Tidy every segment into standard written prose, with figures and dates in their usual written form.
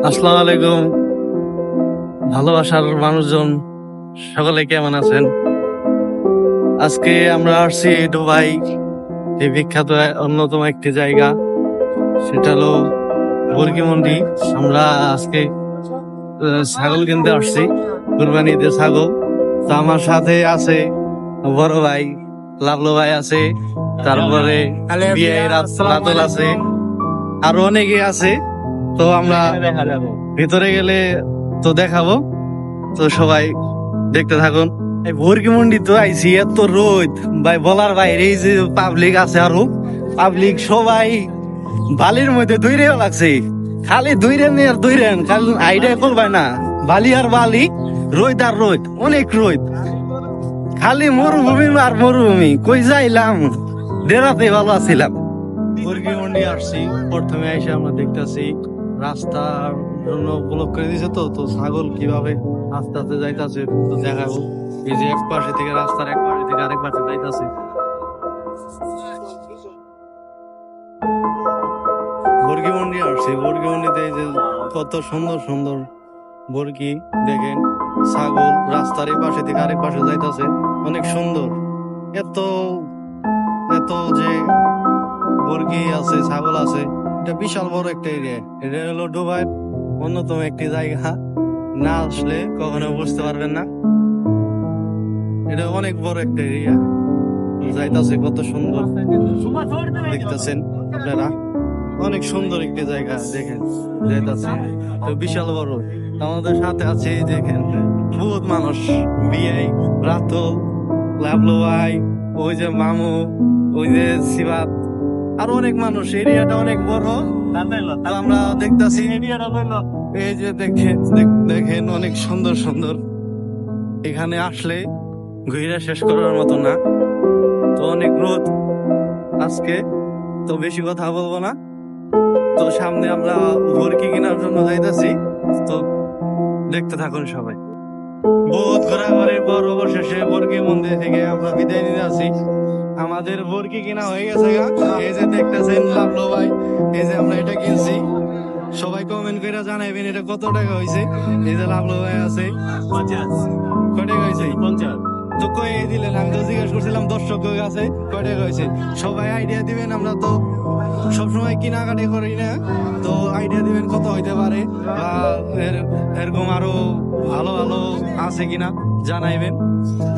আসসালামু আলাইকুম। ভালোবাসার মানুষজন সকলে কেমন আছেন? আজকে আমরা আসছি দুবাই, এই বিখ্যাত অন্যতম একটি জায়গা, সেটা হলো বর্গিমন্ডি। আমরা আজকে ছাগল কিনতে আসছি, কুরবানিতে ছাগল। তো আমার সাথে আছে বড় ভাই লাভলো ভাই আছে, তারপরে রাতুল আছে, আরো অনেকে আছে। তো আমরা ভিতরে গেলে তো দেখাবো, তো সবাই দেখতে থাকুন। এই বর্গিমন্ডি তো আইসি, এত রোদ ভাই বলার বাইরে। এই যে পাবলিক আছে, আরো পাবলিক সবাই বালির মধ্যে দৌড়েও লাগছে, খালি দৌড়েন আর দৌড়েন, খালি আইডিয়া করবে না। বালি আর বালি, রোদ আর রোদ, অনেক রোদ, খালি মরুভূমি আর মরুভূমি। কই যাইলাম, ডেরাতে ভালো আছিলাম। বর্গিমন্ডি আসছি, প্রথমে এসে আমরা দেখতেছি রাস্তার জন্য ব্লক করে দিয়েছে। তো ছাগল কিভাবে আস্তে আস্তে যাইতেছে তো দেখাবো। এই যে এক পাশে থেকে রাস্তার এক পাশে থেকে আরেক পাশে যাইতেছে। বর্গিমন্ডি আসছি, বর্গিমন্ডিতে এই যে কত সুন্দর সুন্দর বর্গি দেখেন, ছাগল রাস্তার এই পাশে থেকে আরেক পাশে যাইতেছে, অনেক সুন্দর। এত এত যে বর্গি আছে, ছাগল আছে, এটা বিশাল বড় একটা এরিয়া। এটা হলো দুবাইয়ের অন্যতম একটি জায়গা, না আসলে কখনো বুঝতে পারবেন না। এটা অনেক বড় একটা এরিয়া, যাইতাছে কত সুন্দর দেখতেছেন আপনারা, অনেক সুন্দর একটি জায়গা দেখেন, যাইতাছে তো বিশাল বড়। আমাদের সাথে আছে দেখেন বহুত মানুষ, বিয়ে, রাতুল, লাভলো ভাই, ওই যে মামু, ওই যে সিবাত, আরো অনেক মানুষ। এরিয়াটা অনেক বড়, আমরা দেখতেছি। এই যে দেখেন অনেক সুন্দর সুন্দর, এখানে আসলে ঘুরে শেষ করার মতো না। তো অনেক রোদ আজকে, তো বেশি কথা বলবো না। তো সামনে আমরা বর্গি কেনার জন্য যাইতেছি, তো দেখতে থাকুন সবাই। বহুত ঘোরাঘুরির পর অবশেষে বর্গি মন্দির থেকে আমরা বিদায় নিতে আছি। আমাদের বর্গি কিনা হয়ে গেছে। এই যে দেখতেছেন লাভলো ভাই, এই যে আমরা এটা কিনছি। সবাই কমেন্ট করে জানাইবেন এটা কত টাকা হয়েছে। এই যে লাভলো ভাই আছে, কয় টাকা হয়েছে? 50। তো কই দিলেন? আমি তো জিজ্ঞেস করছিলাম দর্শক আছে কয় টাকা হয়েছে, সবাই আইডিয়া দিবেন। আমরা তো সবসময় কেনাকাটি করি না, তো আইডিয়া দিবেন কত হইতে পারে, বা এরকম আরো ভালো ভালো আছে কিনা জানাইবেন।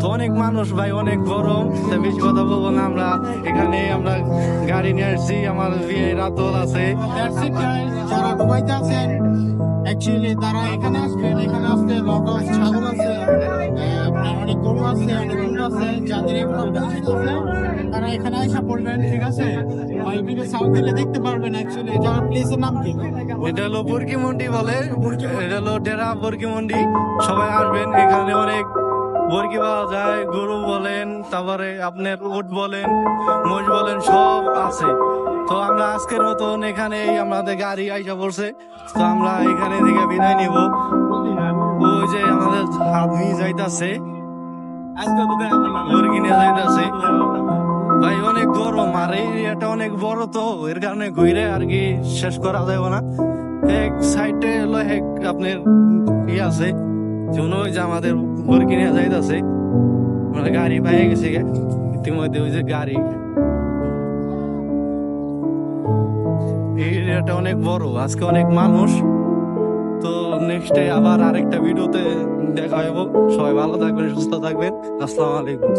তো অনেক মানুষ ভাই, অনেক গরম, বেশি কথা বলবো না। আমরা গাড়ি নিয়ে আসছি, আমার বিয়ে রাতুল আছে। যারা দুবাইতে আছেন অ্যাকচুয়ালি তারা এখানে আসবেন। এখানে আসলে ছাগল আছে, অনেক গরু আছে, অনেক গরু আছে, যাদের এগুলো পরিচিত আছে তারা এখানে আসা পড়বেন। ঠিক আছে, ওই ভিডিও সাউন্ড দিলে দেখতে পারবেন। অ্যাকচুয়ালি যারা প্লেসের নাম কি, এটা হলো বর্গিমন্ডি বলে, এটা হলো ডেরা বর্গিমন্ডি। সবাই আসবেন, এখানে অনেক বর্গি পাওয়া যায়, গরু বলেন, তারপরে আপনার উট বলেন, মোষ বলেন, সব আছে। তো আমরা আজকের মতন এখানে আমাদের গাড়ি আইসা পড়ছে, তো আমরা এখানে থেকে বিদায় নিব। ওই যে আমাদের হাতি যাইতাছে, বর্গি নিয়ে যাইতাছে ভাই। অনেক গরম, আর এই এরিয়াটা অনেক বড়, তো এর কারণে ঘুরে আর কি শেষ করা যাবে না। এক সাইডে হলো এক আপনার আছে, ওই যে আমাদের বর্গি নিয়ে যাইতাছে। আমরা গাড়ি পাই গেছি ইতিমধ্যে, ওই যে গাড়ি। এই এরিয়াটা অনেক বড়, আজকে অনেক মানুষ। তো নেক্সটে আবার আরেকটা ভিডিওতে দেখা হইব। সবাই ভালো থাকবেন, সুস্থ থাকবেন। আসসালামু আলাইকুম।